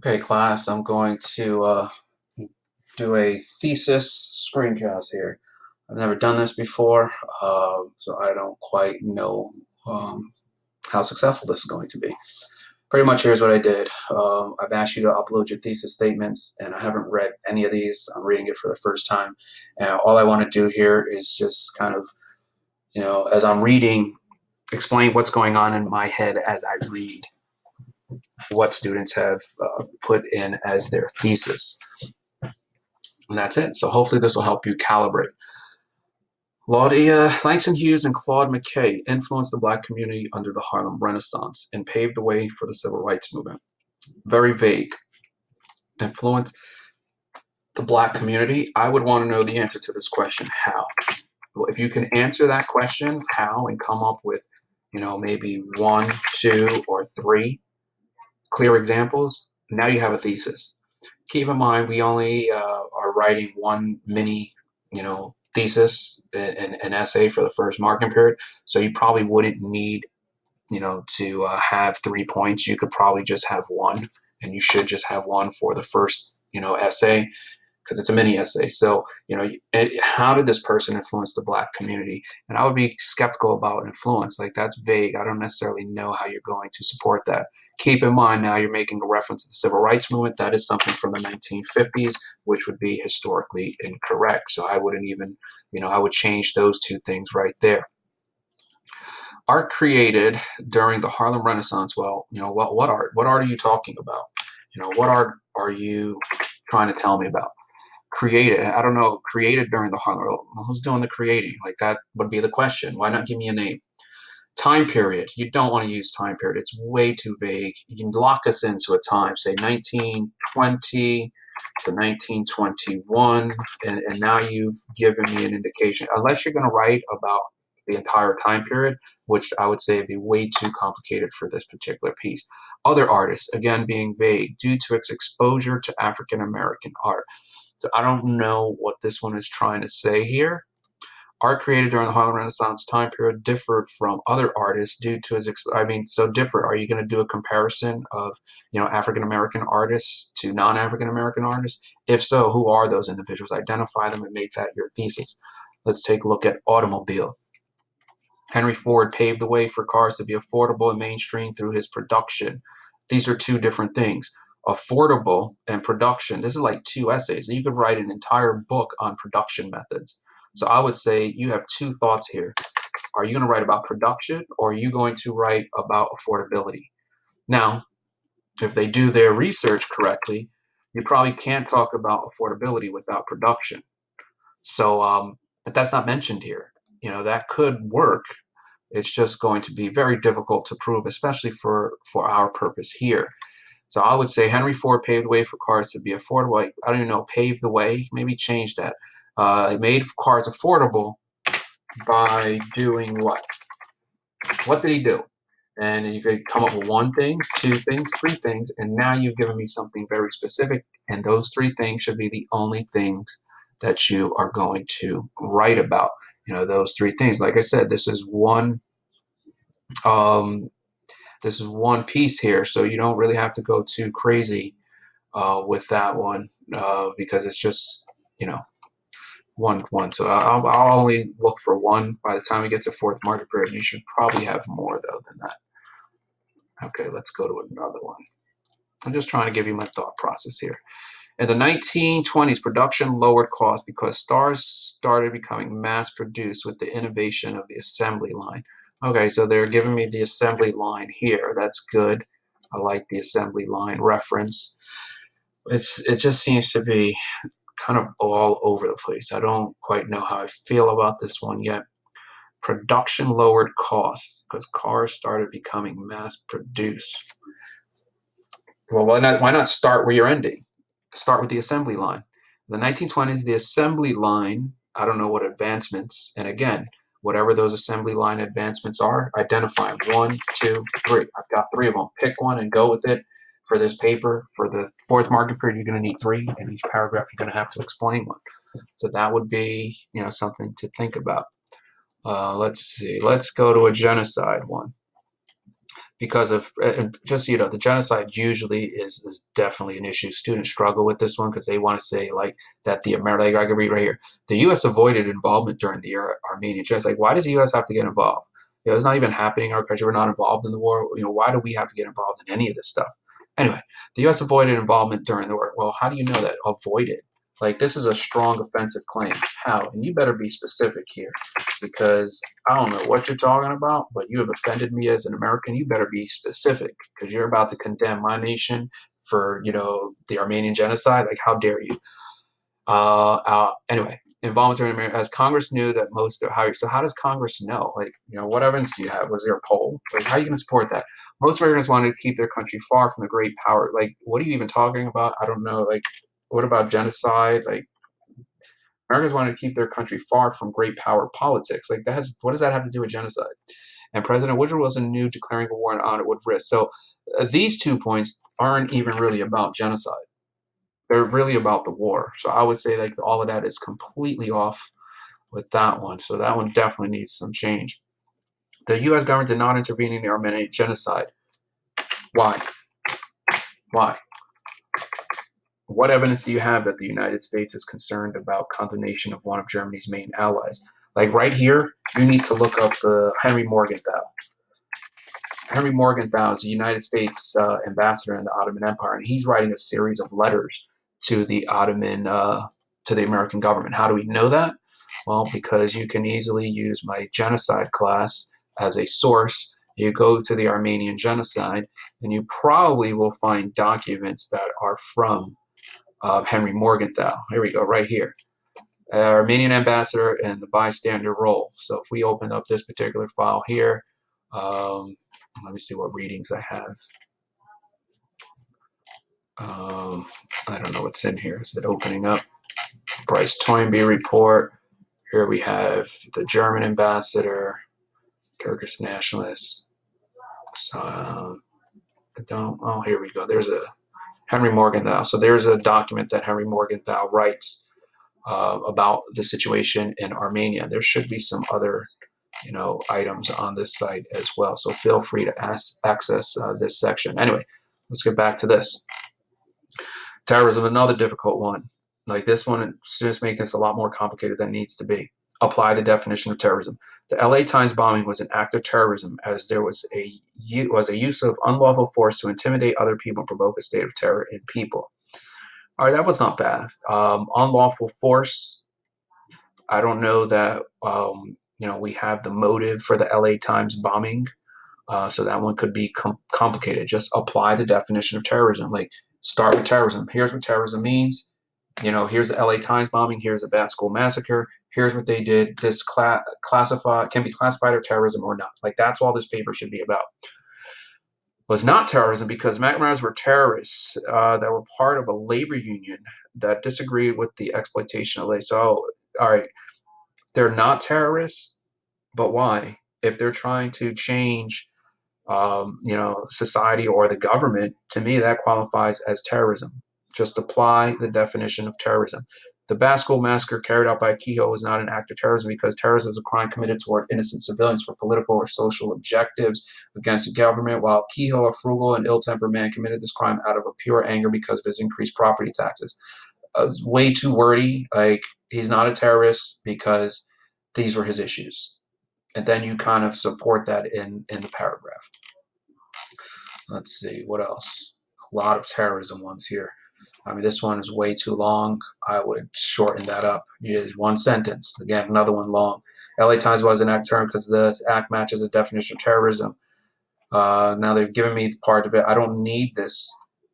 Okay, class, I'm going to do a thesis screencast here. I've never done this before, so I don't quite know how successful this is going to be. Pretty much here's what I did. I've asked you to upload your thesis statements, and I haven't read any of these. I'm reading it for the first time. And all I want to do here is just kind of, as I'm reading, explain what's going on in my head as I read what students have put in as their thesis. And that's it. So hopefully this will help you calibrate. Langston Hughes and Claude McKay influenced the Black community under the Harlem Renaissance and paved the way for the Civil Rights Movement. Very vague. Influence the Black community. I would want to know the answer to this question. How? Well, if you can answer that question, how, and come up with, maybe 1, 2, or 3 clear examples, now you have a thesis. Keep in mind, we only are writing one mini, thesis, an essay for the first marking period. So you probably wouldn't need, to have 3 points. You could probably just have one, and you should just have one for the first, essay, because it's a mini essay. So, how did this person influence the Black community? And I would be skeptical about influence. Like, that's vague. I don't necessarily know how you're going to support that. Keep in mind, now you're making a reference to the Civil Rights Movement. That is something from the 1950s, which would be historically incorrect. So I wouldn't even, I would change those two things right there. Art created during the Harlem Renaissance. Well, what art? What art are you talking about? What art are you trying to tell me about? Created, I don't know, created during the Harlem. Who's doing the creating? Like, that would be the question. Why not give me a name? Time period. You don't want to use time period. It's way too vague. You can lock us into a time, say 1920 to 1921, and now you've given me an indication. Unless you're going to write about the entire time period, which I would say would be way too complicated for this particular piece. Other artists, again, being vague, due to its exposure to African American art. So I don't know what this one is trying to say here. Art created during the Harlem Renaissance time period differed from other artists due to his, so different. Are you going to do a comparison of, African American artists to non-African American artists? If so, who are those individuals? Identify them and make that your thesis. Let's take a look at automobile. Henry Ford paved the way for cars to be affordable and mainstream through his production. These are two different things. Affordable and production. This is like 2 essays. You could write an entire book on production methods. So I would say you have 2 thoughts here. Are you going to write about production, or are you going to write about affordability? Now, if they do their research correctly, you probably can't talk about affordability without production. So, but that's not mentioned here. That could work. It's just going to be very difficult to prove, especially for our purpose here. So I would say Henry Ford paved the way for cars to be affordable. I don't even know, paved the way, maybe change that. He made cars affordable by doing what? What did he do? And you could come up with 1 thing, 2 things, 3 things, and now you've given me something very specific, and those 3 things should be the only things that you are going to write about. Those 3 things. Like I said, this is one piece here, so you don't really have to go too crazy with that one, because it's just, one. So I'll only look for 1 by the time we get to 4th market period. You should probably have more, though, than that. Okay, let's go to another one. I'm just trying to give you my thought process here. In the 1920s, production lowered costs because cars started becoming mass-produced with the innovation of the assembly line. Okay, so they're giving me the assembly line here. That's good. I like the assembly line reference. It just seems to be kind of all over the place. I don't quite know how I feel about this one yet. Production lowered costs because cars started becoming mass-produced. Well, why not start where you're ending? Start with the assembly line. In the 1920s, the assembly line, I don't know what advancements, and again, whatever those assembly line advancements are, identify them. 1, 2, 3. I've got 3 of them. Pick one and go with it. For this paper, for the 4th market period, you're going to need 3, and each paragraph you're going to have to explain one. So that would be, something to think about. Let's see. Let's go to a genocide one. because of just the genocide usually is definitely an issue. Students struggle with this one because they want to say like that the America. Like I can read right here, the U.S. avoided involvement during the Armenian genocide. Like, why does the U.S. have to get involved? It's not even happening in our country. We're not involved in the war. Why do we have to get involved in any of this stuff? Anyway, the U.S. avoided involvement during the war. Well, how do you know that? Avoided. Like, this is a strong offensive claim. How? And you better be specific here, because I don't know what you're talking about, but you have offended me as an American. You better be specific, because you're about to condemn my nation for, the Armenian genocide. Like, how dare you? Anyway, involuntary American, as Congress knew that most of how. So how does Congress know? Like, what evidence do you have? Was there a poll? Like, how are you going to support that? Most Americans wanted to keep their country far from the great power. Like, what are you even talking about? I don't know. Like, what about genocide? Like, Americans wanted to keep their country far from great power politics. Like, what does that have to do with genocide? And President Woodrow Wilson knew declaring a war on it would risk. So these 2 points aren't even really about genocide. They're really about the war. So I would say like all of that is completely off with that one. So that one definitely needs some change. The U.S. government did not intervene in the Armenian genocide. Why? Why? What evidence do you have that the United States is concerned about condemnation of one of Germany's main allies? Like right here, you need to look up the Henry Morgenthau. Henry Morgenthau is a United States ambassador in the Ottoman Empire, and he's writing a series of letters to the to the American government. How do we know that? Well, because you can easily use my genocide class as a source. You go to the Armenian genocide, and you probably will find documents that are from Henry Morgenthau. Here we go, right here. Armenian ambassador and the bystander role. So if we open up this particular file here, let me see what readings I have. I don't know what's in here. Is it opening up? Bryce Toynbee report. Here we have the German ambassador, Turkish nationalist. So I don't. Oh, here we go. There's a Henry Morgenthau. So there's a document that Henry Morgenthau writes about the situation in Armenia. There should be some other, items on this site as well. So feel free to access this section. Anyway, let's get back to this. Terrorism, another difficult one. Like this one, just make this a lot more complicated than it needs to be. Apply the definition of terrorism. The LA Times bombing was an act of terrorism, as there was a use of unlawful force to intimidate other people and provoke a state of terror in people. All right, that was not bad. Unlawful force. I don't know that we have the motive for the LA Times bombing, so that one could be complicated. Just apply the definition of terrorism. Like, start with terrorism. Here's what terrorism means. Here's the LA Times bombing. Here's the Bat School massacre. Here's what they did. This can be classified as terrorism or not. Like, that's all this paper should be about. Was not terrorism because McNamara's were terrorists that were part of a labor union that disagreed with the exploitation of labor. So, all right, they're not terrorists, but why? If they're trying to change, society or the government, to me that qualifies as terrorism. Just apply the definition of terrorism. The Bat School massacre carried out by Kehoe was not an act of terrorism because terrorism is a crime committed toward innocent civilians for political or social objectives against the government, while Kehoe, a frugal and ill-tempered man, committed this crime out of a pure anger because of his increased property taxes. Way too wordy. Like, he's not a terrorist because these were his issues. And then you kind of support that in the paragraph. Let's see, what else? A lot of terrorism ones here. I mean, this one is way too long. I would shorten that up. Here's one sentence. Again, another one long. LA Times was an act term because the act matches the definition of terrorism. Now they've given me part of it. I don't need this.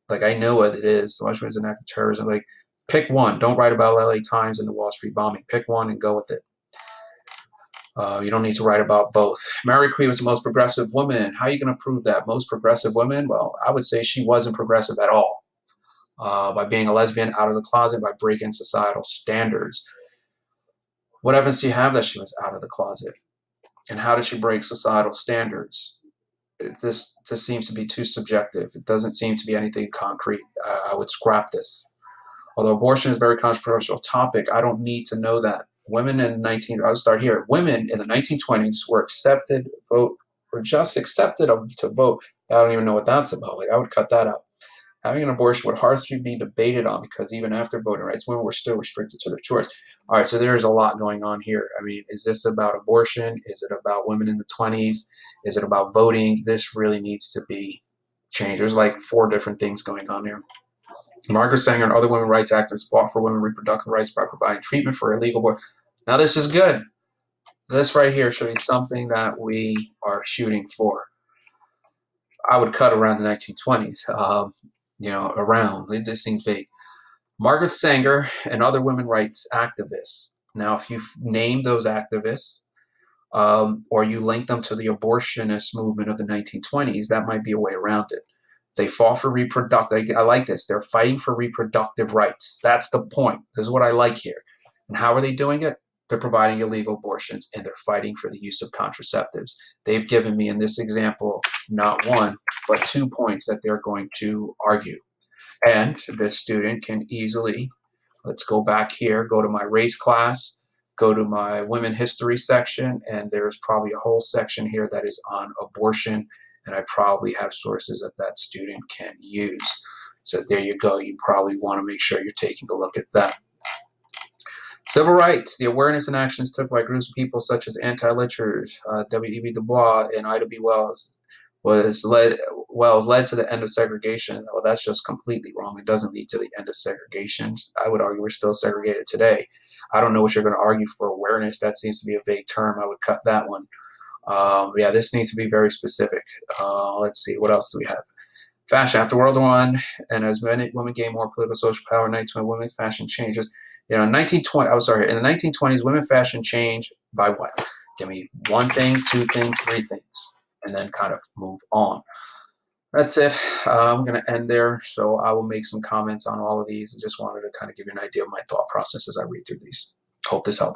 Like, I know what it is. So much as an act of terrorism. Like, pick one. Don't write about LA Times and the Wall Street bombing. Pick one and go with it. You don't need to write about both. Mary Queen was the most progressive woman. How are you going to prove that? Most progressive women? Well, I would say she wasn't progressive at all. By being a lesbian, out of the closet, by breaking societal standards. What evidence do you have that she was out of the closet? And how did she break societal standards? This seems to be too subjective. It doesn't seem to be anything concrete. I would scrap this. Although abortion is a very controversial topic, I don't need to know that. Women in I'll start here. Women in the 1920s were just accepted to vote I don't even know what that's about. Like, I would cut that out. Having an abortion would harshly be debated on because even after voting rights, women were still restricted to their choice. All right, so there's a lot going on here. I mean, is this about abortion? Is it about women in the 20s? Is it about voting? This really needs to be changed. There's like 4 different things going on here. Margaret Sanger and other women rights activists fought for women's reproductive rights by providing treatment for illegal abortion. Now, this is good. This right here shows you something that we are shooting for. I would cut around the 1920s, around. This seems vague. Margaret Sanger and other women rights activists. Now, if you name those activists or you link them to the abortionist movement of the 1920s, that might be a way around it. They fought for reproductive. I like this. They're fighting for reproductive rights. That's the point. This is what I like here. And how are they doing it? They're providing illegal abortions and they're fighting for the use of contraceptives. They've given me in this example not 1, but 2 points that they're going to argue. And this student can easily, let's go back here, go to my race class, go to my women history section, and there's probably a whole section here that is on abortion, and I probably have sources that student can use. So there you go. You probably want to make sure you're taking a look at that. Civil rights, the awareness and actions took by groups of people such as anti-lynchers, W.E.B. Du Bois and Ida B. Wells, led to the end of segregation. Well, that's just completely wrong. It doesn't lead to the end of segregation. I would argue we're still segregated today. I don't know what you're going to argue for awareness. That seems to be a vague term. I would cut that one. Yeah, this needs to be very specific. Let's see. What else do we have? Fashion. After World War I, and as many women gained more political social power, in 1920 women fashion changes. In the 1920s, women fashion changed by what? Give me 1 thing, 2 things, 3 things, and then kind of move on. That's it. I'm going to end there. So I will make some comments on all of these. I just wanted to kind of give you an idea of my thought process as I read through these. Hope this helped.